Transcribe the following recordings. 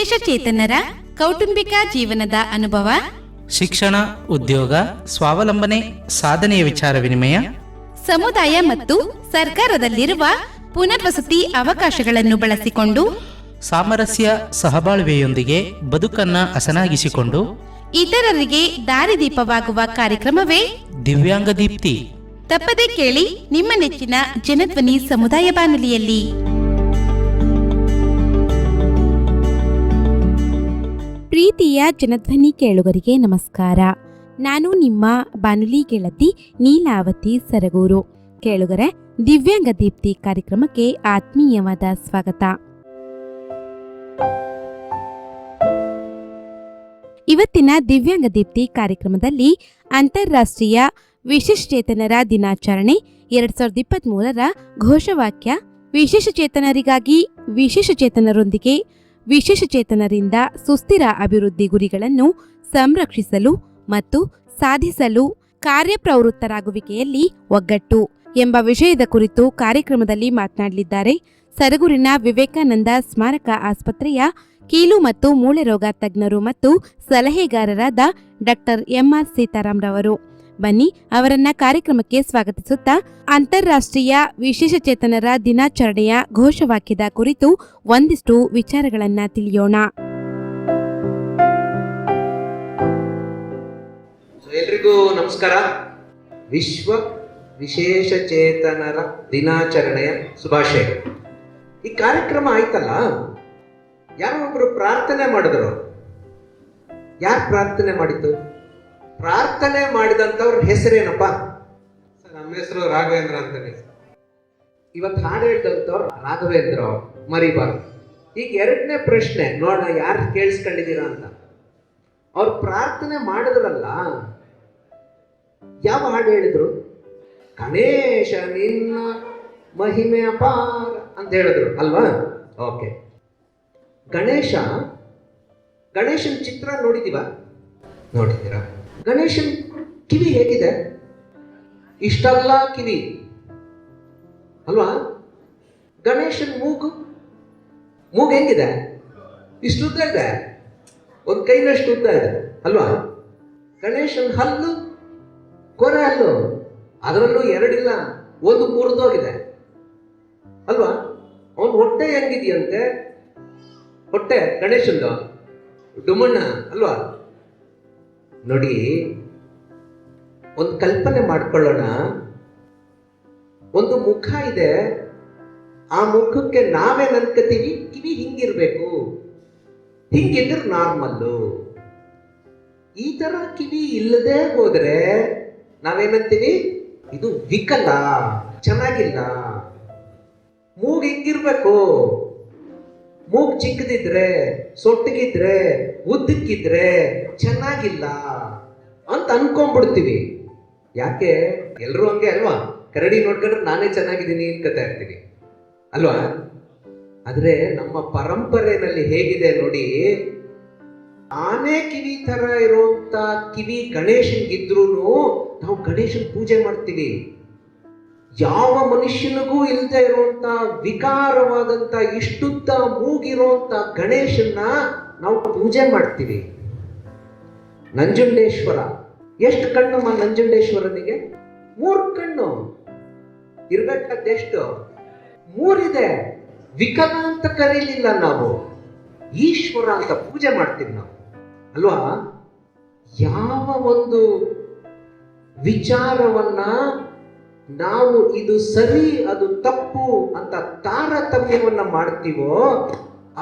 ವಿಶೇಷ ಚೇತನರ ಕೌಟುಂಬಿಕ ಜೀವನದ ಅನುಭವ, ಶಿಕ್ಷಣ, ಉದ್ಯೋಗ, ಸ್ವಾವಲಂಬನೆ, ಸಾಧನೆಯ ವಿಚಾರ ವಿನಿಮಯ, ಸಮುದಾಯ ಮತ್ತು ಸರ್ಕಾರದಲ್ಲಿರುವ ಪುನರ್ವಸತಿ ಅವಕಾಶಗಳನ್ನು ಬಳಸಿಕೊಂಡು ಸಾಮರಸ್ಯ ಸಹಬಾಳ್ವೆಯೊಂದಿಗೆ ಬದುಕನ್ನ ಹಸನಾಗಿಸಿಕೊಂಡು ಇತರರಿಗೆ ದಾರಿದೀಪವಾಗುವ ಕಾರ್ಯಕ್ರಮವೇ ದಿವ್ಯಾಂಗ ದೀಪ್ತಿ. ತಪ್ಪದೇ ಕೇಳಿ ನಿಮ್ಮ ನೆಚ್ಚಿನ ಜನಧ್ವನಿ ಸಮುದಾಯ ಬಾನುಲಿಯಲ್ಲಿ. ಪ್ರೀತಿಯ ಜನಧ್ವನಿ ಕೇಳುಗರಿಗೆ ನಮಸ್ಕಾರ. ನಾನು ನಿಮ್ಮ ಬಾನುಲಿ ಗೆಳತಿ ನೀಲಾವತಿ ಸರಗೂರು. ಕೇಳುಗರೆ, ದಿವ್ಯಾಂಗ ದೀಪ್ತಿ ಕಾರ್ಯಕ್ರಮಕ್ಕೆ ಆತ್ಮೀಯವಾದ ಸ್ವಾಗತ. ಇವತ್ತಿನ ದಿವ್ಯಾಂಗ ದೀಪ್ತಿ ಕಾರ್ಯಕ್ರಮದಲ್ಲಿ ಅಂತಾರಾಷ್ಟ್ರೀಯ ವಿಶೇಷಚೇತನರ ದಿನಾಚರಣೆ 2023 ಘೋಷವಾಕ್ಯ, ವಿಶೇಷಚೇತನರಿಗಾಗಿ ವಿಶೇಷಚೇತನರೊಂದಿಗೆ ವಿಶೇಷಚೇತನರಿಂದ ಸುಸ್ಥಿರ ಅಭಿವೃದ್ಧಿ ಗುರಿಗಳನ್ನು ಸಂರಕ್ಷಿಸಲು ಮತ್ತು ಸಾಧಿಸಲು ಕಾರ್ಯಪ್ರವೃತ್ತರಾಗುವಿಕೆಯಲ್ಲಿ ಒಗ್ಗಟ್ಟು ಎಂಬ ವಿಷಯದ ಕುರಿತು ಕಾರ್ಯಕ್ರಮದಲ್ಲಿ ಮಾತನಾಡಲಿದ್ದಾರೆ ಸರಗೂರಿನ ವಿವೇಕಾನಂದ ಸ್ಮಾರಕ ಆಸ್ಪತ್ರೆಯ ಕೀಲು ಮತ್ತು ಮೂಳೆ ರೋಗ ತಜ್ಞರು ಮತ್ತು ಸಲಹೆಗಾರರಾದ ಡಾಕ್ಟರ್ ಎಂಆರ್ ಸೀತಾರಾಮ್ರವರು. ಬನ್ನಿ ಅವರನ್ನ ಕಾರ್ಯಕ್ರಮಕ್ಕೆ ಸ್ವಾಗತಿಸುತ್ತಾ ಅಂತಾರಾಷ್ಟ್ರೀಯ ವಿಶೇಷಚೇತನರ ದಿನಾಚರಣೆಯ ಘೋಷವಾಕ್ಯದ ಕುರಿತು ಒಂದಿಷ್ಟು ವಿಚಾರಗಳನ್ನ ತಿಳಿಯೋಣ. ಎಲ್ರಿಗೂ ನಮಸ್ಕಾರ. ವಿಶ್ವ ವಿಶೇಷಚೇತನರ ದಿನಾಚರಣೆಯ ಶುಭಾಶಯಗಳು. ಈ ಕಾರ್ಯಕ್ರಮ ಆಯ್ತಲ್ಲ, ಯಾರೋ ಒಬ್ರು ಪ್ರಾರ್ಥನೆ ಮಾಡಿದ್ರು. ಯಾರು ಪ್ರಾರ್ಥನೆ ಮಾಡಿದ್ದು? ಪ್ರಾರ್ಥನೆ ಮಾಡಿದಂಥವ್ರ ಹೆಸರೇನಪ್ಪ? ನಮ್ಮ ಹೆಸರು ರಾಘವೇಂದ್ರ ಅಂತಾನೆ. ಇವತ್ತು ಹಾಡು ಹೇಳ್ದಂಥವ್ರು ರಾಘವೇಂದ್ರ ಮರಿಬಾರ್ದು. ಈಗ ಎರಡನೇ ಪ್ರಶ್ನೆ ನೋಡೋಣ, ಯಾರು ಕೇಳಿಸ್ಕೊಂಡಿದ್ದೀರಾ ಅಂತ. ಅವ್ರು ಪ್ರಾರ್ಥನೆ ಮಾಡಿದ್ರಲ್ಲ, ಯಾವ ಹಾಡು ಹೇಳಿದ್ರು? ಗಣೇಶ ನಿನ್ನ ಮಹಿಮೆ ಅಪಾರ ಅಂತ ಹೇಳಿದ್ರು ಅಲ್ವಾ? ಓಕೆ. ಗಣೇಶನ್ ಚಿತ್ರ ನೋಡಿದೀವ? ನೋಡಿದ್ದೀರಾ? ಗಣೇಶನ್ ಕಿವಿ ಹೇಗಿದೆ? ಇಷ್ಟಲ್ಲ ಕಿವಿ ಅಲ್ವಾ? ಗಣೇಶನ್ ಮೂಗು ಹೆಂಗಿದೆ? ಇಷ್ಟು ಉದ್ದ ಇದೆ, ಒಂದು ಕೈನಷ್ಟು ಉದ್ದ ಇದೆ ಅಲ್ವಾ? ಗಣೇಶನ್ ಹಲ್ಲು, ಕೊರೆ ಹಲ್ಲು, ಅದರಲ್ಲೂ ಎರಡಿಲ್ಲ, ಒಂದು ಮುರಿದೋಗಿದೆ ಅಲ್ವಾ? ಅವನ ಹೊಟ್ಟೆ ಹೆಂಗಿದೆಯಂತೆ? ಹೊಟ್ಟೆ ಗಣೇಶಂದು ಡುಮಣ್ಣ ಅಲ್ವಾ? ನೋಡಿ, ಒಂದು ಕಲ್ಪನೆ ಮಾಡ್ಕೊಳ್ಳೋಣ. ಒಂದು ಮುಖ ಇದೆ, ಆ ಮುಖಕ್ಕೆ ನಾವೇನ್ ಅನ್ಕೋತೀವಿ? ಕಿವಿ ಹಿಂಗಿರ್ಬೇಕು, ಹಿಂಗಿದ್ರೆ ನಾರ್ಮಲ್ಲು. ಈ ತರ ಕಿವಿ ಇಲ್ಲದೆ ಹೋದ್ರೆ ನಾವೇನಂತೀವಿ? ಇದು ವಿಕಲ, ಚೆನ್ನಾಗಿಲ್ಲ. ಮೂಗು ಹಿಂಗಿರ್ಬೇಕು, ಮೂಗು ಚಿಕ್ಕದಿದ್ರೆ, ಸೊಟ್ಟಗಿದ್ರೆ, ಉದ್ದಕ್ಕಿದ್ರೆ ಚೆನ್ನಾಗಿಲ್ಲ ಅಂತ ಅನ್ಕೊಂಡ್ಬಿಡ್ತೀವಿ. ಯಾಕೆ? ಎಲ್ರೂ ಹಂಗೆ ಅಲ್ವಾ? ಕರಡಿ ನೋಡ್ಕೊಂಡ್ರೆ ನಾನೇ ಚೆನ್ನಾಗಿದ್ದೀನಿ ಅನ್ಕೋತಾ ಇರ್ತೀವಿ ಅಲ್ವಾ? ಆದ್ರೆ ನಮ್ಮ ಪರಂಪರೆಯಲ್ಲಿ ಹೇಗಿದೆ ನೋಡಿ, ಆನೆ ಕಿವಿ ತರ ಇರುವಂತ ಕಿವಿ ಗಣೇಶನ್ಗಿದ್ರೂ ನಾವು ಗಣೇಶನ್ ಪೂಜೆ ಮಾಡ್ತೀವಿ. ಯಾವ ಮನುಷ್ಯನಿಗೂ ಇಲ್ಲದೆ ಇರುವಂತ ವಿಕಾರವಾದಂತ ಇಷ್ಟುದ್ದ ಮೂಗಿರುವಂತ ಗಣೇಶನ್ನ ನಾವು ಪೂಜೆ ಮಾಡ್ತೀವಿ. ನಂಜುಂಡೇಶ್ವರ, ಎಷ್ಟು ಕಣ್ಣು ನಂಜುಂಡೇಶ್ವರನಿಗೆ? 3 ಕಣ್ಣು ಇರ್ಬೇಕಾದೆಷ್ಟು? 3 ಇದೆ. ವಿಕಲ ಅಂತ ಕರೀಲಿಲ್ಲ ನಾವು, ಈಶ್ವರ ಅಂತ ಪೂಜೆ ಮಾಡ್ತೀವಿ ನಾವು ಅಲ್ವಾ? ಯಾವ ಒಂದು ವಿಚಾರವನ್ನ ನಾವು ಇದು ಸರಿ ಅದು ತಪ್ಪು ಅಂತ ತಾರತಮ್ಯವನ್ನ ಮಾಡ್ತೀವೋ,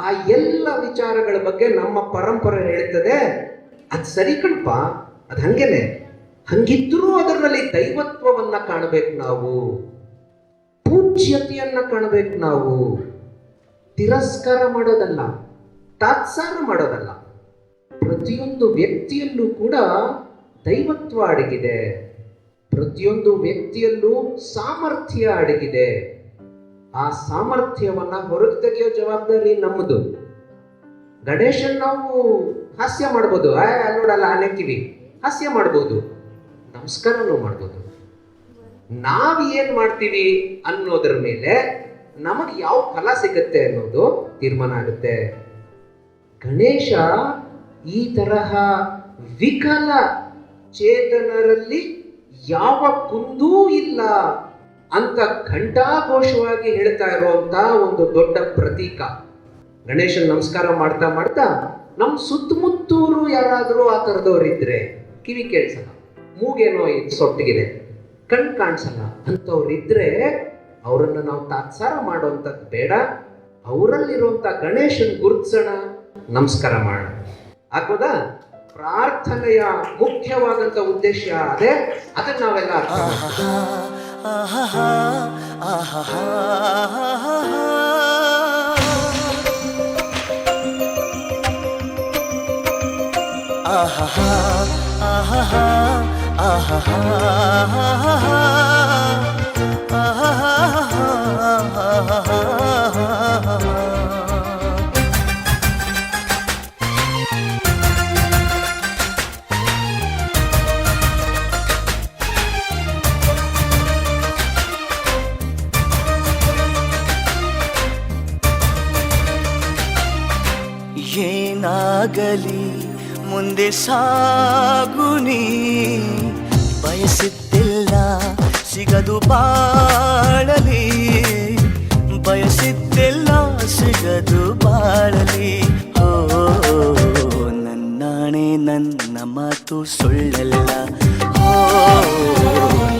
ಆ ಎಲ್ಲ ವಿಚಾರಗಳ ಬಗ್ಗೆ ನಮ್ಮ ಪರಂಪರೆ ಹೇಳ್ತದೆ, ಅದು ಸರಿ ಕಣಪ್ಪ, ಅದು ಹಂಗೇನೆ. ಹಂಗಿದ್ರೂ ಅದರಲ್ಲಿ ದೈವತ್ವವನ್ನ ಕಾಣಬೇಕು ನಾವು, ಪೂಜ್ಯತೆಯನ್ನ ಕಾಣಬೇಕು ನಾವು. ತಿರಸ್ಕಾರ ಮಾಡೋದಲ್ಲ, ತಾತ್ಸಾರ ಮಾಡೋದಲ್ಲ. ಪ್ರತಿಯೊಂದು ವ್ಯಕ್ತಿಯಲ್ಲೂ ಕೂಡ ದೈವತ್ವ ಅಡಗಿದೆ, ಪ್ರತಿಯೊಂದು ವ್ಯಕ್ತಿಯಲ್ಲೂ ಸಾಮರ್ಥ್ಯ ಅಡಗಿದೆ. ಆ ಸಾಮರ್ಥ್ಯವನ್ನ ಹೊರಗೆ ತೆಗೆಯೋ ಜವಾಬ್ದಾರಿ ನಮ್ಮದು. ಗಣೇಶನ್ ನಾವು ಹಾಸ್ಯ ಮಾಡ್ಬೋದು, ನೋಡಲ್ಲ ಆನೆ ಕಿವಿ, ಹಾಸ್ಯ ಮಾಡ್ಬೋದು, ನಮಸ್ಕಾರನೂ ಮಾಡ್ಬೋದು. ನಾವೇನ್ ಮಾಡ್ತೀವಿ ಅನ್ನೋದ್ರ ಮೇಲೆ ನಮಗೆ ಯಾವ ಫಲ ಸಿಗುತ್ತೆ ಅನ್ನೋದು ತೀರ್ಮಾನ ಆಗುತ್ತೆ. ಗಣೇಶ ಈ ತರಹ ವಿಕಲ ಚೇತನರಲ್ಲಿ ಯಾವ ಕುಂದೂ ಇಲ್ಲ ಅಂತ ಘಂಟಾಘೋಷವಾಗಿ ಹೇಳ್ತಾ ಇರುವಂತ ಒಂದು ದೊಡ್ಡ ಪ್ರತೀಕ. ಗಣೇಶನ್ ನಮಸ್ಕಾರ ಮಾಡ್ತಾ ಮಾಡ್ತಾ ನಮ್ಮ ಸುತ್ತಮುತ್ತೂರು ಯಾರಾದರೂ ಆ ಥರದವ್ರಿದ್ರೆ, ಕಿವಿ ಕೇಳಿಸಲ್ಲ, ಮೂಗೇನೋ ಸೊಟ್ಟಿಗಿದೆ, ಕಣ್ ಕಾಣಿಸಲ್ಲ ಅಂಥವ್ರಿದ್ರೆ ಅವರನ್ನು ನಾವು ತಾತ್ಸಾರ ಮಾಡುವಂಥದ್ದು ಬೇಡ. ಅವರಲ್ಲಿರುವಂಥ ಗಣೇಶನ್ ಗುರುತಿಸೋಣ, ನಮಸ್ಕಾರ ಮಾಡೋಣ. ಆಗ್ಬೋದಾ? ಪ್ರಾರ್ಥನೆಯ ಮುಖ್ಯವಾದಂಥ ಉದ್ದೇಶ ಅದೇ. ಅದನ್ನ ನಾವೆಲ್ಲ ಅರ್ಥ ಏನಾಗಲಿ ಮುಂದೆ ಸಾಗುನಿ, ಬಯಸಿದ್ದಿಲ್ಲ ಸಿಗದು ಬಾಳಲಿ, ಬಯಸಿದ್ದಿಲ್ಲ ಸಿಗದು ಬಾಳಲಿ. ಓ ನನ್ನಾಣೆ ನನ್ನ ಮಾತು ಸುಳ್ಳಲ್ಲ, ಓ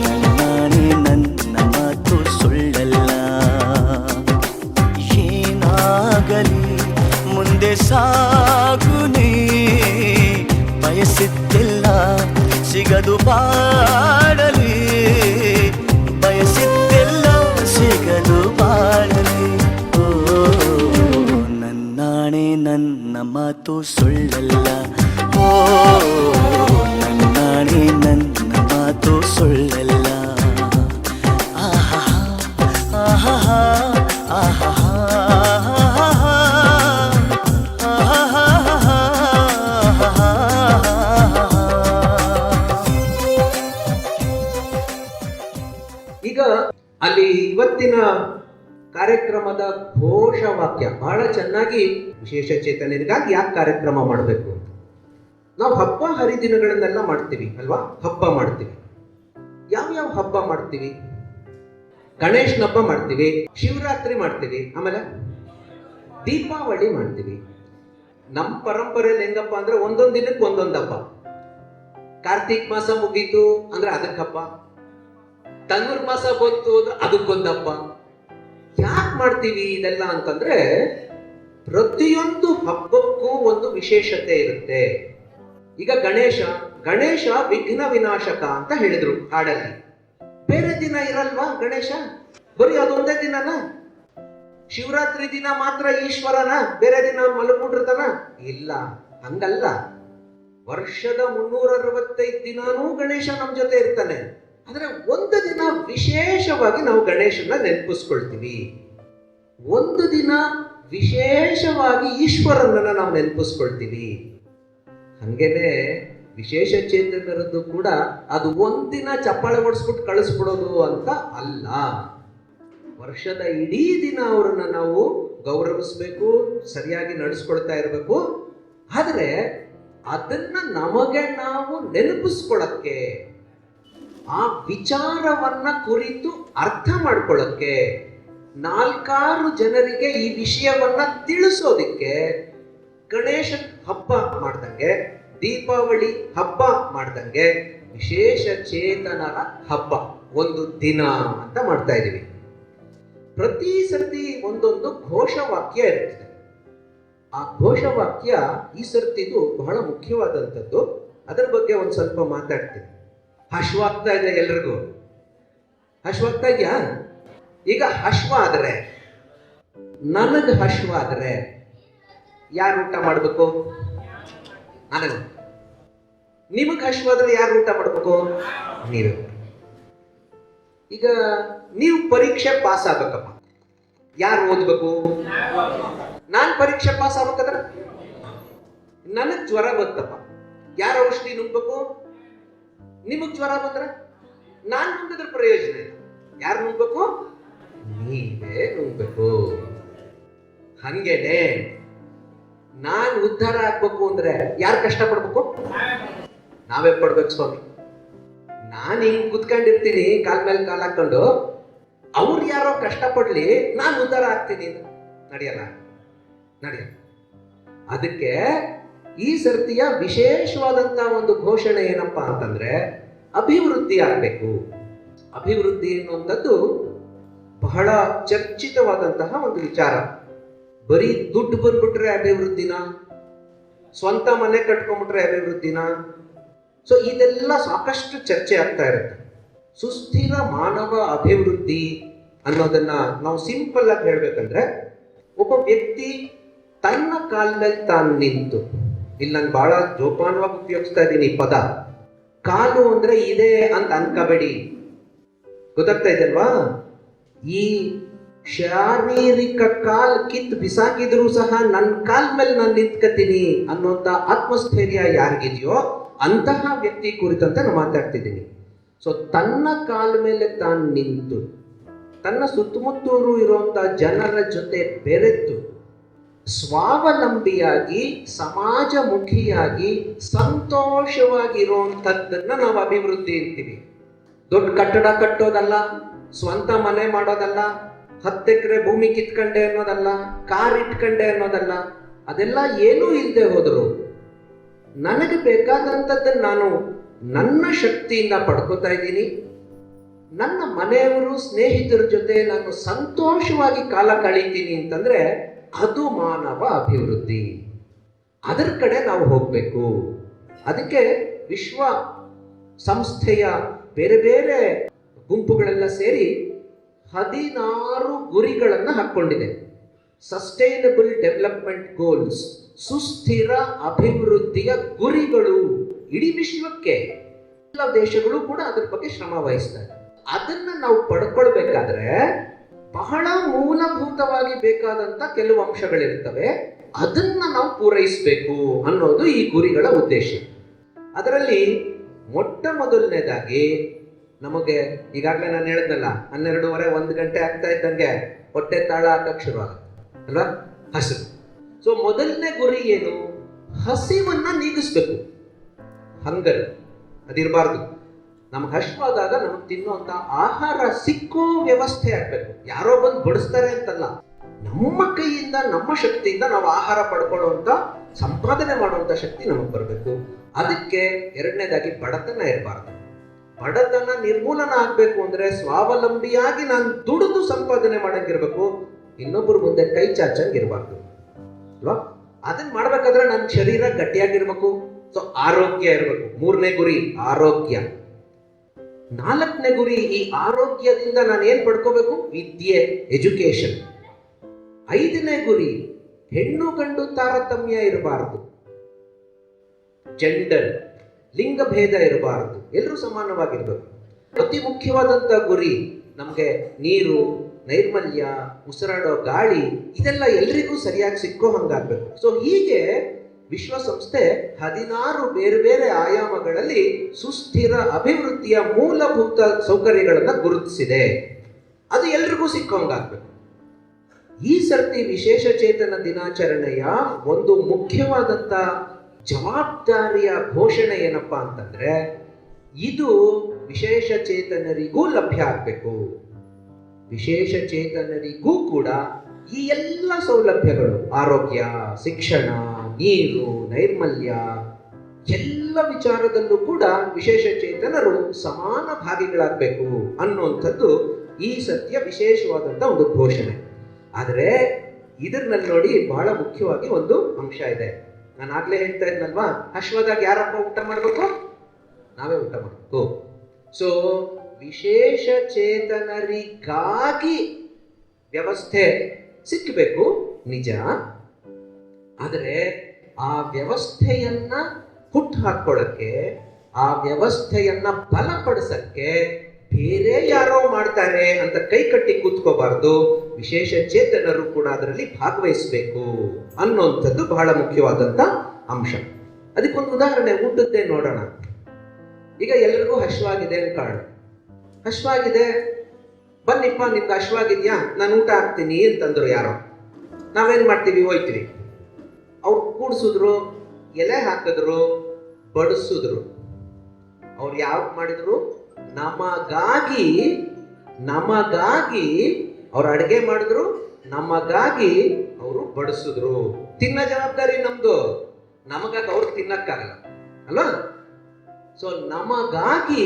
ನನ್ನಾಣೆ ನನ್ನ ಮಾತು ಸುಳ್ಳಲ್ಲ. ಏನಾಗಲಿ ಮುಂದೆ ಸಾಗುನಿ, ಬಯಸಿದ್ದಿಲ್ಲ ಸಿಗದು ಬಾಳಲಿ, ಬಯಸಿದ್ದಿಲ್ಲ ಸಿಗದು ಬಾಳಲಿ. ಓ ನನ್ನಾಣೆ ನನ್ನ ಮಾತು ಸುಳ್ಳಲ್ಲ, ಓ ನನ್ನಾಣೆ ನನ್ನ ಮಾತು ಸುಳ್ಳಲ್ಲ. ಆಹಾ ಆಹಾ ಆಹಾ ಈಗ ಅಲ್ಲಿ ಇವತ್ತಿನ ಕಾರ್ಯಕ್ರಮದ ಘೋಷವಾಕ್ಯ ಬಹಳ ಚೆನ್ನಾಗಿ, ವಿಶೇಷ ಚೇತನರಿಗಾಗಿ ಯಾಕೆ ಕಾರ್ಯಕ್ರಮ ಮಾಡಬೇಕು ಅಂತ. ನಾವು ಹಬ್ಬ ಹರಿದಿನಗಳನ್ನೆಲ್ಲ ಮಾಡ್ತೀವಿ ಅಲ್ವಾ? ಹಬ್ಬ ಮಾಡ್ತೀವಿ. ಯಾವ್ಯಾವ ಹಬ್ಬ ಮಾಡ್ತೀವಿ? ಗಣೇಶನ ಹಬ್ಬ ಮಾಡ್ತೀವಿ, ಶಿವರಾತ್ರಿ ಮಾಡ್ತೀವಿ, ಆಮೇಲೆ ದೀಪಾವಳಿ ಮಾಡ್ತೀವಿ. ನಮ್ಮ ಪರಂಪರೆಯಲ್ಲಿ ಹೆಂಗಪ್ಪ ಅಂದ್ರೆ ಒಂದೊಂದು ದಿನಕ್ಕೆ ಒಂದೊಂದು ಹಬ್ಬ. ಕಾರ್ತಿಕ್ ಮಾಸ ಮುಗೀತು ಅಂದ್ರೆ ಅದಕ್ಕೆ ಹಬ್ಬ, ಧನುರ್ಮಾಸ ಬಂತು ಅಂದ್ರೆ ಅದಕ್ಕೊಂದು ಹಬ್ಬ. ಯಾಕೆ ಮಾಡ್ತೀವಿ ಇದೆಲ್ಲ ಅಂತಂದ್ರೆ ಪ್ರತಿಯೊಂದು ಹಬ್ಬಕ್ಕೂ ಒಂದು ವಿಶೇಷತೆ ಇರುತ್ತೆ. ಈಗ ಗಣೇಶ ವಿಘ್ನ ವಿನಾಶಕ ಅಂತ ಹೇಳಿದ್ರು ಹಾಡಲ್ಲಿ. ಬೇರೆ ದಿನ ಇರಲ್ವಾ ಗಣೇಶ? ಬರೀ ಅದೊಂದೇ ದಿನನ? ಶಿವರಾತ್ರಿ ದಿನ ಮಾತ್ರ ಈಶ್ವರನ, ಬೇರೆ ದಿನ ಮಲಗ್ಬಿಟ್ಟಿರ್ತಾನ? ಇಲ್ಲ, ಹಂಗಲ್ಲ. ವರ್ಷದ 365 ದಿನಾನೂ ಗಣೇಶ ನಮ್ಮ ಜೊತೆ ಇರ್ತಾನೆ. ಆದ್ರೆ ಒಂದು ದಿನ ವಿಶೇಷವಾಗಿ ನಾವು ಗಣೇಶನ ನೆನಪಿಸ್ಕೊಳ್ತೀವಿ. ಒಂದು ದಿನ ವಿಶೇಷವಾಗಿ ಈಶ್ವರನನ್ನ ನಾವು ನೆನಪಿಸ್ಕೊಳ್ತೀವಿ. ಹಂಗೇನೆ ವಿಶೇಷ ಚೇತನರದ್ದು ಕೂಡ ಅದು ಒಂದಿನ ಚಪ್ಪಾಳೆ ಹೊಡಿಸ್ಬಿಟ್ಟು ಕಳಿಸ್ಬಿಡೋದು ಅಂತ ಅಲ್ಲ. ವರ್ಷದ ಇಡೀ ದಿನ ಅವರನ್ನ ನಾವು ಗೌರವಿಸ್ಬೇಕು, ಸರಿಯಾಗಿ ನಡೆಸ್ಕೊಳ್ತಾ ಇರಬೇಕು. ಆದರೆ ಅದನ್ನ ನಮಗೆ ನಾವು ನೆನಪಿಸ್ಕೊಳ್ಳಕ್ಕೆ, ಆ ವಿಚಾರವನ್ನ ಕುರಿತು ಅರ್ಥ ಮಾಡ್ಕೊಳ್ಳಕ್ಕೆ, 4 ಜನರಿಗೆ ಈ ವಿಷಯವನ್ನ ತಿಳಿಸೋದಿಕ್ಕೆ ಗಣೇಶ ಹಬ್ಬ ಮಾಡ್ದಂಗೆ, ದೀಪಾವಳಿ ಹಬ್ಬ ಮಾಡ್ದಂಗೆ ವಿಶೇಷ ಚೇತನರ ಹಬ್ಬ ಒಂದು ದಿನ ಅಂತ ಮಾಡ್ತಾ ಇದೀವಿ. ಪ್ರತಿ ಸರ್ತಿ ಒಂದೊಂದು ಘೋಷವಾಕ್ಯ ಇರ್ತದೆ. ಆ ಘೋಷವಾಕ್ಯ ಈ ಸರ್ತಿದು ಬಹಳ ಮುಖ್ಯವಾದಂಥದ್ದು. ಅದರ ಬಗ್ಗೆ ಒಂದು ಸ್ವಲ್ಪ ಮಾತಾಡ್ತೀನಿ. ಹಶ್ವಾಗ್ತಾ ಇದೆ ಎಲ್ರಿಗೂ? ಹಶ್ವಾಗ್ತಾ ಇದೆಯಾ? ಈಗ ಹಶ್ವ ಆದ್ರೆ, ನನಗ್ ಹಶ್ವ ಆದ್ರೆ ಯಾರು ಊಟ ಮಾಡ್ಬೇಕು? ನನಗೆ. ನಿಮಗ್ ಹಶ್ವ ಆದ್ರೆ ಯಾರು ಊಟ ಮಾಡ್ಬೇಕು? ನೀವೇ. ಈಗ ನೀವು ಪರೀಕ್ಷೆ ಪಾಸ್ ಆಗ್ಬೇಕಪ್ಪ, ಯಾರು ಓದ್ಬೇಕು? ನಾನ್ ಪರೀಕ್ಷೆ ಪಾಸ್ ಆಗ್ಬೇಕಾದ್ರೆ ನನಗ್ ಜ್ವರ ಬಂತಪ್ಪ, ಯಾರು ಔಷಧಿ ನುಂಗ್ಬೇಕು? ನಿಮಗ್ ಜ್ವರ ಬಂದ್ರೆ ನಾನ್ ನುಂಗಿದ್ರ ಪ್ರಯೋಜನ ಇಲ್ಲ. ಯಾರು ನುಂಗ್ಬೇಕು? ನೀವೇ ನುಂಗ್ಬೇಕು. ಹಂಗೇನೆ ನಾನು ಉದ್ಧಾರ ಆಗ್ಬೇಕು ಅಂದ್ರೆ ಯಾರು ಕಷ್ಟ ಪಡ್ಬೇಕು? ನಾವೇ ಪಡ್ಬೇಕು ಸ್ವಾಮಿ. ನಾನು ಹಿಂಗ್ ಕುತ್ಕೊಂಡಿರ್ತೀನಿ ಕಾಲ್ ಮೇಲೆ ಕಾಲ್ ಹಾಕೊಂಡು, ಅವ್ರು ಯಾರೋ ಕಷ್ಟಪಡ್ಲಿ, ನಾನು ಉದ್ಧಾರ ಆಗ್ತೀನಿ, ನಡೆಯಲ್ಲ. ಅದಕ್ಕೆ ಈ ಸರ್ತಿಯ ವಿಶೇಷವಾದಂತಹ ಒಂದು ಘೋಷಣೆ ಏನಪ್ಪಾ ಅಂತಂದ್ರೆ ಅಭಿವೃದ್ಧಿ ಆಗ್ಬೇಕು. ಅಭಿವೃದ್ಧಿ ಎನ್ನುವಂಥದ್ದು ಬಹಳ ಚರ್ಚಿತವಾದಂತಹ ಒಂದು ವಿಚಾರ. ಬರೀ ದುಡ್ಡು ಬಂದ್ಬಿಟ್ರೆ ಅಭಿವೃದ್ಧಿನ, ಸ್ವಂತ ಮನೆ ಕಟ್ಕೊಂಡ್ಬಿಟ್ರೆ ಅಭಿವೃದ್ಧಿನ? ಸೊ ಇದೆಲ್ಲ ಸಾಕಷ್ಟು ಚರ್ಚೆ ಆಗ್ತಾ ಇರುತ್ತೆ. ಸುಸ್ಥಿರ ಮಾನವ ಅಭಿವೃದ್ಧಿ ಅನ್ನೋದನ್ನ ನಾವು ಸಿಂಪಲ್ ಆಗಿ ಹೇಳ್ಬೇಕಂದ್ರೆ, ಒಬ್ಬ ವ್ಯಕ್ತಿ ತನ್ನ ಕಾಲದಲ್ಲಿ ತಾನು ನಿಂತು, ಇಲ್ಲಿ ನಾನು ಬಹಳ ಜೋಪಾನವಾಗಿ ಉಪಯೋಗಿಸ್ತಾ ಇದ್ದೀನಿ ಈ ಪದ, ಕಾಲು ಅಂದ್ರೆ ಇದೆ ಅಂತ ಅನ್ಕೋಬೇಡಿ, ಗೊತ್ತಾಗ್ತಾ ಇದೆಲ್ವಾ? ಈ ಶಾರೀರಿಕ ಕಾಲ್ ಕಿತ್ ಬಿಸಾಕಿದ್ರು ಸಹ ನನ್ನ ಕಾಲ್ ಮೇಲೆ ನಾನು ನಿಂತ್ಕತೀನಿ ಅನ್ನೋಂಥ ಆತ್ಮಸ್ಥೈರ್ಯ ಯಾರಿಗಿದೆಯೋ ಅಂತಹ ವ್ಯಕ್ತಿ ಕುರಿತಂತೆ ನಾನು ಮಾತಾಡ್ತಿದ್ದೀನಿ. ಸೊ ತನ್ನ ಕಾಲ ಮೇಲೆ ತಾನು ನಿಂತು, ತನ್ನ ಸುತ್ತಮುತ್ತೂರು ಇರುವಂತ ಜನರ ಜೊತೆ ಬೆರೆತು, ಸ್ವಾವಲಂಬಿಯಾಗಿ ಸಮಾಜಮುಖಿಯಾಗಿ ಸಂತೋಷವಾಗಿರುವಂಥದ್ದನ್ನ ನಾವು ಅಭಿವೃದ್ಧಿ ಅಂತೀವಿ. ದೊಡ್ಡ ಕಟ್ಟಡ ಕಟ್ಟೋದಲ್ಲ, ಸ್ವಂತ ಮನೆ ಮಾಡೋದಲ್ಲ, 10 ಎಕರೆ ಭೂಮಿ ಕಿತ್ಕಂಡೆ ಅನ್ನೋದಲ್ಲ, ಕಾರ್ ಇಟ್ಕಂಡೆ ಅನ್ನೋದಲ್ಲ. ಅದೆಲ್ಲ ಏನೂ ಇಲ್ಲದೆ ಹೋದ್ರು ನನಗೆ ಬೇಕಾದಂಥದ್ದನ್ನು ನಾನು ನನ್ನ ಶಕ್ತಿಯಿಂದ ಪಡ್ಕೋತಾ ಇದ್ದೀನಿ, ನನ್ನ ಮನೆಯವರು ಸ್ನೇಹಿತರ ಜೊತೆ ನಾನು ಸಂತೋಷವಾಗಿ ಕಾಲ ಕಳೀತೀನಿ ಅಂತಂದ್ರೆ ಅದು ಮಾನವ ಅಭಿವೃದ್ಧಿ. ಅದರ ಕಡೆ ನಾವು ಹೋಗ್ಬೇಕು. ಅದಕ್ಕೆ ವಿಶ್ವ ಸಂಸ್ಥೆಯ ಬೇರೆ ಬೇರೆ ಗುಂಪುಗಳೆಲ್ಲ ಸೇರಿ 16 ಗುರಿಗಳನ್ನು ಹಾಕ್ಕೊಂಡಿದೆ. ಸಸ್ಟೈನಬಲ್ ಡೆವಲಪ್ಮೆಂಟ್ ಗೋಲ್ಸ್, ಸುಸ್ಥಿರ ಅಭಿವೃದ್ಧಿಯ ಗುರಿಗಳು. ಇಡೀ ವಿಶ್ವಕ್ಕೆ ಎಲ್ಲ ದೇಶಗಳು ಕೂಡ ಅದ್ರ ಬಗ್ಗೆ ಶ್ರಮ ವಹಿಸ್ತಾರೆ. ಅದನ್ನ ನಾವು ಪಡ್ಕೊಳ್ಬೇಕಾದ್ರೆ ಬಹಳ ಮೂಲಭೂತವಾಗಿ ಬೇಕಾದಂತ ಕೆಲವು ಅಂಶಗಳಿರ್ತವೆ, ಅದನ್ನ ನಾವು ಪೂರೈಸಬೇಕು ಅನ್ನೋದು ಈ ಗುರಿಗಳ ಉದ್ದೇಶ. ಅದರಲ್ಲಿ ಮೊಟ್ಟ ಮೊದಲನೇದಾಗಿ ನಮಗೆ ಈಗಾಗಲೇ ನಾನು ಹೇಳಿದ್ನಲ್ಲ, 12:30 1 ಗಂಟೆ ಆಗ್ತಾ ಇದ್ದಂಗೆ ಹೊಟ್ಟೆ ತಾಳ ಹಾಕಕ್ಕೆ ಶುರು ಆಗುತ್ತೆ ಅಲ್ವಾ? ಹಸಿವು. ಸೊ ಮೊದಲನೇ ಗುರಿ ಏನು? ಹಸಿವನ್ನ ನೀಗಿಸ್ಬೇಕು. ಹಂಗರ್ ಅದಿರಬಾರ್ದು. ನಮ್ಗೆ ಹಸಿವಾದಾಗ ನಮಗೆ ತಿನ್ನುವಂತ ಆಹಾರ ಸಿಕ್ಕೋ ವ್ಯವಸ್ಥೆ ಆಗ್ಬೇಕು. ಯಾರೋ ಬಂದು ಬಡಿಸ್ತಾರೆ ಅಂತಲ್ಲ, ನಮ್ಮ ಕೈಯಿಂದ ನಮ್ಮ ಶಕ್ತಿಯಿಂದ ನಾವು ಆಹಾರ ಪಡ್ಕೊಳ್ಳುವಂತ ಸಂಪಾದನೆ ಮಾಡುವಂತ ಶಕ್ತಿ ನಮಗೆ ಬರಬೇಕು. ಅದಕ್ಕೆ ಎರಡನೇದಾಗಿ ಬಡತನ ಇರಬಾರ್ದು. ಬಡತನ ನಿರ್ಮೂಲನ ಆಗ್ಬೇಕು ಅಂದ್ರೆ ಸ್ವಾವಲಂಬಿಯಾಗಿ ನಾನು ದುಡಿದು ಸಂಪಾದನೆ ಮಾಡಂಗಿರ್ಬೇಕು, ಇನ್ನೊಬ್ಬರು ಮುಂದೆ ಕೈ ಚಾಚಂಗಿರ್ಬಾರ್ದು ಅಲ್ವಾ? ಅದನ್ನ ಮಾಡ್ಬೇಕಾದ್ರೆ ನನ್ನ ಶರೀರ ಗಟ್ಟಿಯಾಗಿರ್ಬೇಕು. ಸೊ ಆರೋಗ್ಯ ಇರಬೇಕು. 3ನೇ ಗುರಿ ಆರೋಗ್ಯ. 4ನೇ ಗುರಿ ಈ ಆರೋಗ್ಯದಿಂದ ನಾನು ಏನ್ ಪಡ್ಕೋಬೇಕು? ವಿದ್ಯೆ, ಎಜುಕೇಶನ್. 5ನೇ ಗುರಿ ಹೆಣ್ಣು ಗಂಡು ತಾರತಮ್ಯ ಇರಬಾರ್ದು, ಜೆಂಡರ್ ಲಿಂಗ ಭೇದ ಇರಬಾರದು, ಎಲ್ಲರೂ ಸಮಾನವಾಗಿರ್ಬೇಕು. ಅತಿ ಮುಖ್ಯವಾದಂತ ಗುರಿ ನಮ್ಗೆ ನೀರು, ನೈರ್ಮಲ್ಯ, ಉಸಿರಾಡೋ ಗಾಳಿ, ಇದೆಲ್ಲ ಎಲ್ರಿಗೂ ಸರಿಯಾಗಿ ಸಿಕ್ಕೋ ಹಂಗಾಗ್ಬೇಕು. ಸೊ ಹೀಗೆ ವಿಶ್ವಸಂಸ್ಥೆ 16 ಬೇರೆ ಬೇರೆ ಆಯಾಮಗಳಲ್ಲಿ ಸುಸ್ಥಿರ ಅಭಿವೃದ್ಧಿಯ ಮೂಲಭೂತ ಸೌಕರ್ಯಗಳನ್ನ ಗುರುತಿಸಿದೆ. ಅದು ಎಲ್ರಿಗೂ ಸಿಕ್ಕೋ ಹಂಗಾಗ್ಬೇಕು. ಈ ಸರ್ತಿ ವಿಶೇಷ ಚೇತನ ದಿನಾಚರಣೆಯ ಒಂದು ಮುಖ್ಯವಾದಂತ ಜವಾಬ್ದಾರಿಯ ಘೋಷಣೆ ಏನಪ್ಪಾ ಅಂತಂದ್ರೆ, ಇದು ವಿಶೇಷ ಚೇತನರಿಗೂ ಲಭ್ಯ ಆಗಬೇಕು. ವಿಶೇಷ ಚೇತನರಿಗೂ ಕೂಡ ಈ ಎಲ್ಲ ಸೌಲಭ್ಯಗಳು, ಆರೋಗ್ಯ, ಶಿಕ್ಷಣ, ನೀರು, ನೈರ್ಮಲ್ಯ, ಎಲ್ಲ ವಿಚಾರದಲ್ಲೂ ಕೂಡ ವಿಶೇಷ ಚೇತನರು ಸಮಾನ ಭಾಗಿಗಳಾಗಬೇಕು ಅನ್ನುವಂಥದ್ದು ಈ ಸತ್ಯ ವಿಶೇಷವಾದಂಥ ಒಂದು ಘೋಷಣೆ. ಆದರೆ ಇದರಲ್ಲಿ ನೋಡಿ ಬಹಳ ಮುಖ್ಯವಾಗಿ ಒಂದು ಅಂಶ ಇದೆ. ನಾನು ಆಗ್ಲೇ ಹೇಳ್ತಾ ಇದ್ನಲ್ವಾ, ಹಶ್ವದಾಗ ಯಾರಪ್ಪ ಊಟ ಮಾಡಬೇಕು? ನಾವೇ ಊಟ ಮಾಡಬೇಕು. ಸೊ ವಿಶೇಷ ಚೇತನರಿಗಾಗಿ ವ್ಯವಸ್ಥೆ ಸಿಕ್ಕಬೇಕು ನಿಜ, ಆದರೆ ಆ ವ್ಯವಸ್ಥೆಯನ್ನ ಹುಟ್ಟು ಹಾಕೊಳ್ಳಕ್ಕೆ, ಆ ವ್ಯವಸ್ಥೆಯನ್ನ ಬಲಪಡಿಸಕ್ಕೆ ಬೇರೆ ಯಾರೋ ಮಾಡ್ತಾರೆ ಅಂತ ಕೈ ಕಟ್ಟಿ ಕೂತ್ಕೋಬಾರ್ದು. ವಿಶೇಷ ಚೇತನರು ಕೂಡ ಅದರಲ್ಲಿ ಭಾಗವಹಿಸಬೇಕು ಅನ್ನುವಂಥದ್ದು ಬಹಳ ಮುಖ್ಯವಾದಂತ ಅಂಶ. ಅದಕ್ಕೊಂದು ಉದಾಹರಣೆ ಊಟದ್ದೇ ನೋಡೋಣ. ಈಗ ಎಲ್ಲರಿಗೂ ಹಶ್ವಾಗಿದೆ ಅಂತ ಕಾರಣ, ಹಶ್ವಾಗಿದೆ, ಬನ್ನಿಪ್ಪ ನಿಮ್ಗೆ ಹಶ್ವಾಗಿದ್ಯಾ, ನಾನು ಊಟ ಹಾಕ್ತೀನಿ ಅಂತಂದ್ರು ಯಾರೋ. ನಾವೇನ್ ಮಾಡ್ತೀವಿ? ಹೋಯ್ತೀವಿ. ಅವ್ರು ಕೂಡಿಸಿದ್ರು, ಎಲೆ ಹಾಕಿದ್ರು, ಬಡಿಸಿದ್ರು. ಅವ್ರು ಯಾವ್ದು ಮಾಡಿದ್ರು? ನಮಗಾಗಿ ಅವ್ರು ಅಡುಗೆ ಮಾಡಿದ್ರು, ನಮಗಾಗಿ ಅವರು ಬಡಿಸಿದ್ರು. ತಿನ್ನ ಜವಾಬ್ದಾರಿ ನಮ್ದು, ನಮಗಾಗಿ ಅವ್ರು ತಿನ್ನಕ್ಕಾಗಲ್ಲ ಅಲ್ವಾ? ಸೊ ನಮಗಾಗಿ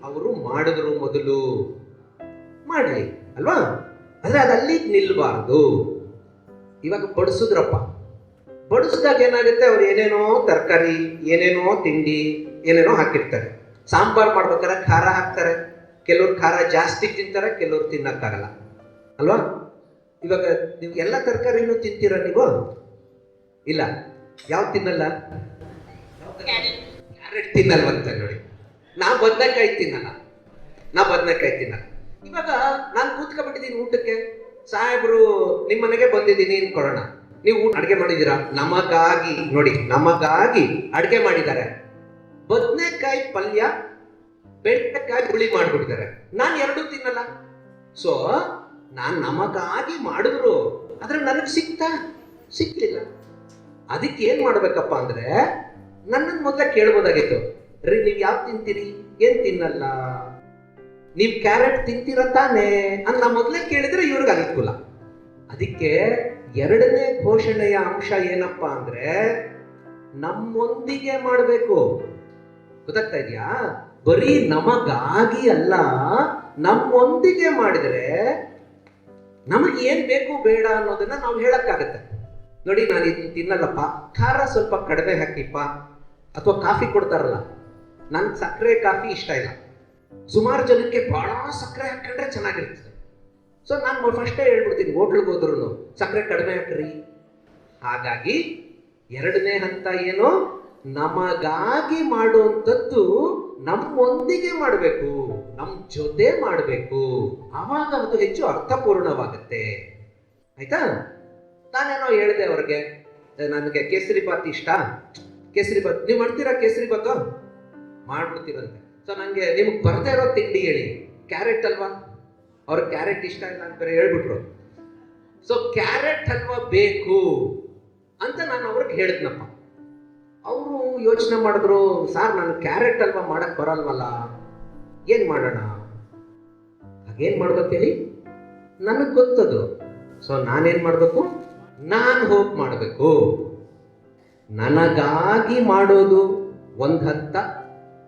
ಅವರು ಮಾಡಿದ್ರು, ಮೊದಲು ಮಾಡಲಿ ಅಲ್ವಾ? ಆದ್ರೆ ಅದಲ್ಲಿ ನಿಲ್ಬಾರ್ದು. ಇವಾಗ ಬಡಿಸಿದ್ರಪ್ಪ, ಬಡಿಸಿದಾಗ ಏನಾಗುತ್ತೆ? ಅವ್ರು ಏನೇನೋ ತರಕಾರಿ, ಏನೇನೋ ತಿಂಡಿ, ಏನೇನೋ ಹಾಕಿರ್ತಾರೆ. ಸಾಂಬಾರ್ ಮಾಡ್ಬೇಕಾದ್ರೆ ಖಾರ ಹಾಕ್ತಾರೆ. ಕೆಲವ್ರು ಖಾರ ಜಾಸ್ತಿ ತಿಂತಾರೆ, ಕೆಲವ್ರು ತಿನ್ನಕ್ಕಾಗಲ್ಲ ಅಲ್ವಾ? ಇವಾಗ ನೀವು ಎಲ್ಲ ತರಕಾರಿನೂ ತಿಂತೀರ ನೀವು? ಇಲ್ಲ. ಯಾವ್ದು ತಿನ್ನಲ್ಲ? ಕ್ಯಾರೆಟ್ ತಿನ್ನಲ್ವಂತ ನೋಡಿ. ನಾ ಬದನೆಕಾಯಿ ತಿನ್ನಲ್ಲ. ಇವಾಗ ನಾನು ಕೂತ್ಕೊಂಡ್ಬಿಟ್ಟಿದ್ದೀನಿ ಊಟಕ್ಕೆ. ಸಾಹೇಬ್ರು ನಿಮ್ಮ ಮನೆಗೆ ಬಂದಿದ್ದೀನಿ ಅನ್ಕೊಳ್ಳೋಣ. ನೀವು ಅಡುಗೆ ಮಾಡಿದ್ದೀರಾ, ನಮಗಾಗಿ ನೋಡಿ, ನಮಗಾಗಿ ಅಡುಗೆ ಮಾಡಿದ್ದಾರೆ. ಬದನೆಕಾಯಿ ಪಲ್ಯ, ಬೆಂಡೆಕಾಯಿ ಹುಳಿ ಮಾಡ್ಬಿಟ್ಟಿದ್ದಾರೆ. ನಾನು ಎರಡೂ ತಿನ್ನಲ್ಲ. ಸೊ ನಾನು ನಮಗಾಗಿ ಮಾಡಿದ್ರು, ಆದ್ರೆ ನನಗೆ ಸಿಕ್ಲಿಲ್ಲ. ಅದಕ್ಕೆ ಏನ್ ಮಾಡ್ಬೇಕಪ್ಪ ಅಂದ್ರೆ, ನನ್ನನ್ನು ಮೊದಲೇ ಕೇಳ್ಬೋದಾಗಿತ್ತು, ರೀ ನೀವು ಯಾವ್ದು ತಿಂತೀರಿ? ಏನ್ ತಿನ್ನಲ್ಲ? ನೀವು ಕ್ಯಾರೆಟ್ ತಿಂತೀರ ತಾನೇ ಅಂತ ಮೊದಲೇ ಕೇಳಿದ್ರೆ ಇವ್ರಿಗೆ ಅನುಕೂಲ. ಅದಕ್ಕೆ ಎರಡನೇ ಘೋಷಣೆಯ ಅಂಶ ಏನಪ್ಪ ಅಂದ್ರೆ, ನಮ್ಮೊಂದಿಗೆ ಮಾಡಬೇಕು. ಗೊತ್ತಾಗ್ತಾ ಇದೆಯಾ? ಬರೀ ನಮಗಾಗಿ ಅಲ್ಲ, ನಮ್ಮೊಂದಿಗೆ ಮಾಡಿದ್ರೆ ನಮಗೆ ಏನ್ ಬೇಕು ಬೇಡ ಅನ್ನೋದನ್ನ ನಾವು ಹೇಳಕ್ಕಾಗತ್ತೆ. ನೋಡಿ, ನಾನು ಇದನ್ನ ತಿನ್ನಲ್ಲಪ್ಪ, ಖಾರ ಸ್ವಲ್ಪ ಕಡಿಮೆ ಹಾಕಿಪ್ಪ. ಅಥವಾ ಕಾಫಿ ಕೊಡ್ತಾರಲ್ಲ, ನನ್ಗೆ ಸಕ್ಕರೆ ಕಾಫಿ ಇಷ್ಟ ಇಲ್ಲ. ಸುಮಾರು ಜನಕ್ಕೆ ಬಹಳ ಸಕ್ಕರೆ ಹಾಕೊಂಡ್ರೆ ಚೆನ್ನಾಗಿರ್ತದೆ. ಸೊ ನಾನು ಫಸ್ಟೇ ಹೇಳ್ಬಿಡ್ತೀನಿ, ಹೋಟ್ಲಿಗೆ ಹೋದ್ರು ಸಕ್ಕರೆ ಕಡಿಮೆ ಹಾಕ್ರಿ. ಹಾಗಾಗಿ ಎರಡನೇ ಹಂತ ಏನು? ನಮಗಾಗಿ ಮಾಡುವಂಥದ್ದು ನಮ್ಮೊಂದಿಗೆ ಮಾಡಬೇಕು, ನಮ್ಮ ಜೊತೆ ಮಾಡಬೇಕು. ಆವಾಗ ಅದು ಹೆಚ್ಚು ಅರ್ಥಪೂರ್ಣವಾಗುತ್ತೆ. ಆಯ್ತಾ? ನಾನೇನೋ ಹೇಳಿದೆ ಅವ್ರಿಗೆ, ನನಗೆ ಕೇಸರಿ ಬಾತ್ ಇಷ್ಟ, ಕೇಸರಿ ಬಾತ್ ನೀವು ಮಾಡ್ತೀರಾ? ಕೇಸರಿ ಬಾತ್ ಮಾಡ್ಬಿಡ್ತೀರಂತೆ. ಸೊ ನನಗೆ ನಿಮ್ಗೆ ಬರ್ದೇ ಇರೋ ತಿಂಡಿ ಹೇಳಿ, ಕ್ಯಾರೆಟ್ ಅಲ್ವಾ? ಅವ್ರಿಗೆ ಕ್ಯಾರೆಟ್ ಇಷ್ಟ ಇಲ್ಲ ಅಂತ ಬೇರೆ ಹೇಳ್ಬಿಟ್ರು. ಸೊ ಕ್ಯಾರೆಟ್ ಹಲ್ವಾ ಬೇಕು ಅಂತ ನಾನು ಅವ್ರಿಗೆ ಹೇಳಿದ್ನಪ್ಪ. ಅವರು ಯೋಚನೆ ಮಾಡಿದ್ರು, ಸಾರ್ ನಾನು ಕ್ಯಾರೆಟ್ ಹಲ್ವಾ ಮಾಡಕ್ ಬರಲ್ವಲ್ಲ, ಏನ್ ಮಾಡೋಣ? ಹಾಗೇನ್ ಮಾಡ್ಬೇಕು ಹೇಳಿ? ನನಗೆ ಗೊತ್ತದು. ಸೊ ನಾನೇನ್ ಮಾಡ್ಬೇಕು? ನಾನು ಹೋಗಿ ಮಾಡಬೇಕು. ನನಗಾಗಿ ಮಾಡೋದು ಒಂದು ಹಂತ,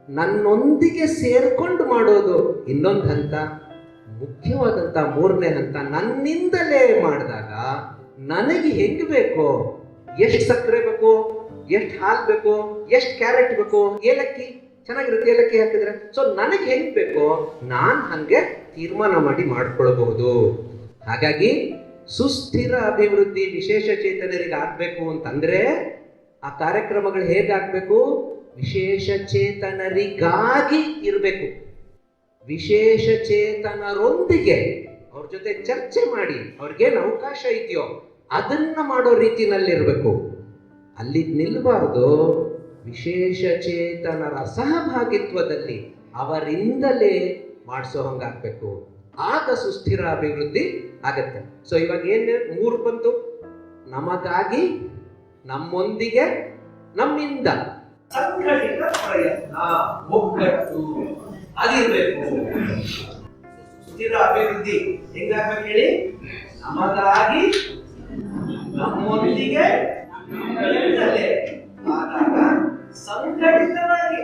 ನನ್ನೊಂದಿಗೆ ಸೇರ್ಕೊಂಡು ಮಾಡೋದು ಇನ್ನೊಂದು ಹಂತ, ಮುಖ್ಯವಾದಂಥ ಮೂರನೇ ಹಂತ, ನನ್ನಿಂದಲೇ ಮಾಡಿದಾಗ ನನಗೆ ಹೆಂಗ್ ಬೇಕು, ಎಷ್ಟು ಸಕ್ಕರೆ ಬೇಕು, ಎಷ್ಟು ಹಾಲು ಬೇಕು, ಎಷ್ಟು ಕ್ಯಾರೆಟ್ ಬೇಕು, ಏಲಕ್ಕಿ ಚೆನ್ನಾಗಿರುತ್ತೆ ಏಲಕ್ಕಿ ಹಾಕಿದ್ರೆ. ಸೊ ನನಗೆ ಹೆಂಗ್ ಬೇಕೋ ನಾನು ಹಂಗೆ ತೀರ್ಮಾನ ಮಾಡಿ ಮಾಡ್ಕೊಳ್ಬಹುದು. ಹಾಗಾಗಿ ಸುಸ್ಥಿರ ಅಭಿವೃದ್ಧಿ ವಿಶೇಷ ಚೇತನರಿಗೆ ಆಗ್ಬೇಕು ಅಂತಂದ್ರೆ ಆ ಕಾರ್ಯಕ್ರಮಗಳು ಹೇಗಾಗ್ಬೇಕು? ವಿಶೇಷ ಚೇತನರಿಗಾಗಿ ಇರಬೇಕು. ವಿಶೇಷ ಚೇತನರೊಂದಿಗೆ ಅವ್ರ ಜೊತೆ ಚರ್ಚೆ ಮಾಡಿ ಅವ್ರಿಗೇನು ಅವಕಾಶ ಇದೆಯೋ ಅದನ್ನ ಮಾಡೋ ರೀತಿನಲ್ಲಿರ್ಬೇಕು. ಅಲ್ಲಿ ನಿಲ್ಬಾರ್ದು. ವಿಶೇಷ ಚೇತನರ ಸಹಭಾಗಿತ್ವದಲ್ಲಿ ಅವರಿಂದಲೇ ಮಾಡಿಸೋ ಹಂಗಾಗ್ಬೇಕು. ಆಗ ಸುಸ್ಥಿರ ಅಭಿವೃದ್ಧಿ ಆಗತ್ತೆ. ಸೊ ಇವಾಗ ಏನ್ ಮೂರು ಬಂತು? ನಮಗಾಗಿ, ನಮ್ಮೊಂದಿಗೆ, ನಮ್ಮಿಂದ. ಸಂಘಟಿತ ಪ್ರಯತ್ನ, ಒಗ್ಗಟ್ಟು ಆಗಿರ್ಬೇಕು. ಸುಸ್ಥಿರ ಅಭಿವೃದ್ಧಿ ಹೆಂಗಾಗ್ಬೇಕು ಹೇಳಿ? ನಮಗಾಗಿ, ನಮ್ಮೊಂದಿಗೆ, ನಮ್ಮಿಂದಲೇ ಆದಾಗ, ಸಂಘಟಿತವಾಗಿ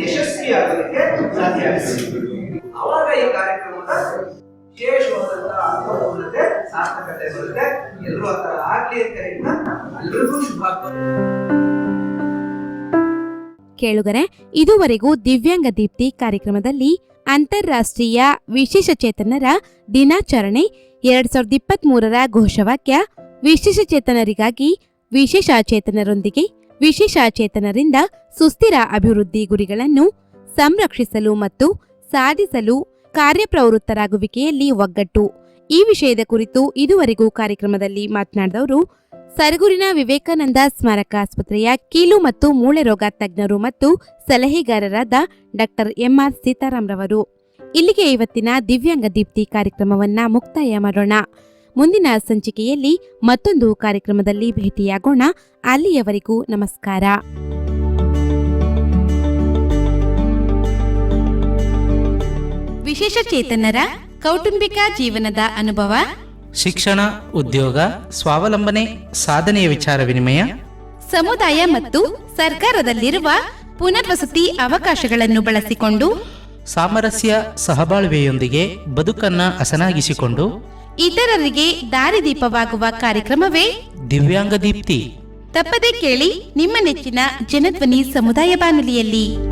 ಯಶಸ್ವಿಯಾಗೋದಕ್ಕೆ ಸಾಧ್ಯ ಆಗುತ್ತೆ. ಅವಾಗ ಈ ಕಾರ್ಯಕ್ರಮದ ವಿಶೇಷವಾದಂತಹ ಅರ್ಥಪೂರ್ಣತೆ, ಸಾರ್ಥಕತೆ ಬರುತ್ತೆ. ಎಲ್ಲರೂ ಆ ಥರ ಆಗ್ಲಿ ಅಂತ ಹೇಳಿ ಎಲ್ಲರಿಗೂ ಶುಭ. ಕೇಳುಗರೆ, ಇದುವರೆಗೂ ದಿವ್ಯಾಂಗ ದೀಪ್ತಿ ಕಾರ್ಯಕ್ರಮದಲ್ಲಿ ಅಂತಾರಾಷ್ಟ್ರೀಯ ವಿಶೇಷಚೇತನರ ದಿನಾಚರಣೆ 2023ರ ಘೋಷವಾಕ್ಯ ವಿಶೇಷಚೇತನರಿಗಾಗಿ, ವಿಶೇಷಚೇತನರೊಂದಿಗೆ, ವಿಶೇಷಚೇತನರಿಂದ ಸುಸ್ಥಿರ ಅಭಿವೃದ್ಧಿ ಗುರಿಗಳನ್ನು ಸಂರಕ್ಷಿಸಲು ಮತ್ತು ಸಾಧಿಸಲು ಕಾರ್ಯಪ್ರವೃತ್ತರಾಗುವಿಕೆಯಲ್ಲಿ ಒಗ್ಗಟ್ಟು ಈ ವಿಷಯದ ಕುರಿತು ಇದುವರೆಗೂ ಕಾರ್ಯಕ್ರಮದಲ್ಲಿ ಮಾತನಾಡಿದವರು ಸರಗೂರಿನ ವಿವೇಕಾನಂದ ಸ್ಮಾರಕ ಆಸ್ಪತ್ರೆಯ ಕೀಲು ಮತ್ತು ಮೂಳೆ ರೋಗ ತಜ್ಞರು ಮತ್ತು ಸಲಹೆಗಾರರಾದ ಡಾಕ್ಟರ್ ಎಂಆರ್ ಸೀತಾರಾಮ್ರವರು. ಇಲ್ಲಿಗೆ ಇವತ್ತಿನ ದಿವ್ಯಾಂಗ ದೀಪ್ತಿ ಕಾರ್ಯಕ್ರಮವನ್ನ ಮುಕ್ತಾಯ ಮಾಡೋಣ. ಮುಂದಿನ ಸಂಚಿಕೆಯಲ್ಲಿ ಮತ್ತೊಂದು ಕಾರ್ಯಕ್ರಮದಲ್ಲಿ ಭೇಟಿಯಾಗೋಣ. ಅಲ್ಲಿಯವರೆಗೂ ನಮಸ್ಕಾರ. ವಿಶೇಷ ಚೇತನರ ಕೌಟುಂಬಿಕ ಜೀವನದ ಅನುಭವ, ಶಿಕ್ಷಣ, ಉದ್ಯೋಗ, ಸ್ವಾವಲಂಬನೆ, ಸಾಧನೆಯ ವಿಚಾರ ವಿನಿಮಯ, ಸಮುದಾಯ ಮತ್ತು ಸರ್ಕಾರದಲ್ಲಿರುವ ಪುನರ್ವಸತಿ ಅವಕಾಶಗಳನ್ನು ಬಳಸಿಕೊಂಡು ಸಾಮರಸ್ಯ ಸಹಬಾಳ್ವೆಯೊಂದಿಗೆ ಬದುಕನ್ನ ಹಸನಾಗಿಸಿಕೊಂಡು ಇತರರಿಗೆ ದಾರಿದೀಪವಾಗುವ ಕಾರ್ಯಕ್ರಮವೇ ದಿವ್ಯಾಂಗ ದೀಪ್ತಿ. ತಪ್ಪದೆ ಕೇಳಿ ನಿಮ್ಮ ನೆಚ್ಚಿನ ಜನಧ್ವನಿ ಸಮುದಾಯ ಬಾನುಲಿಯಲ್ಲಿ.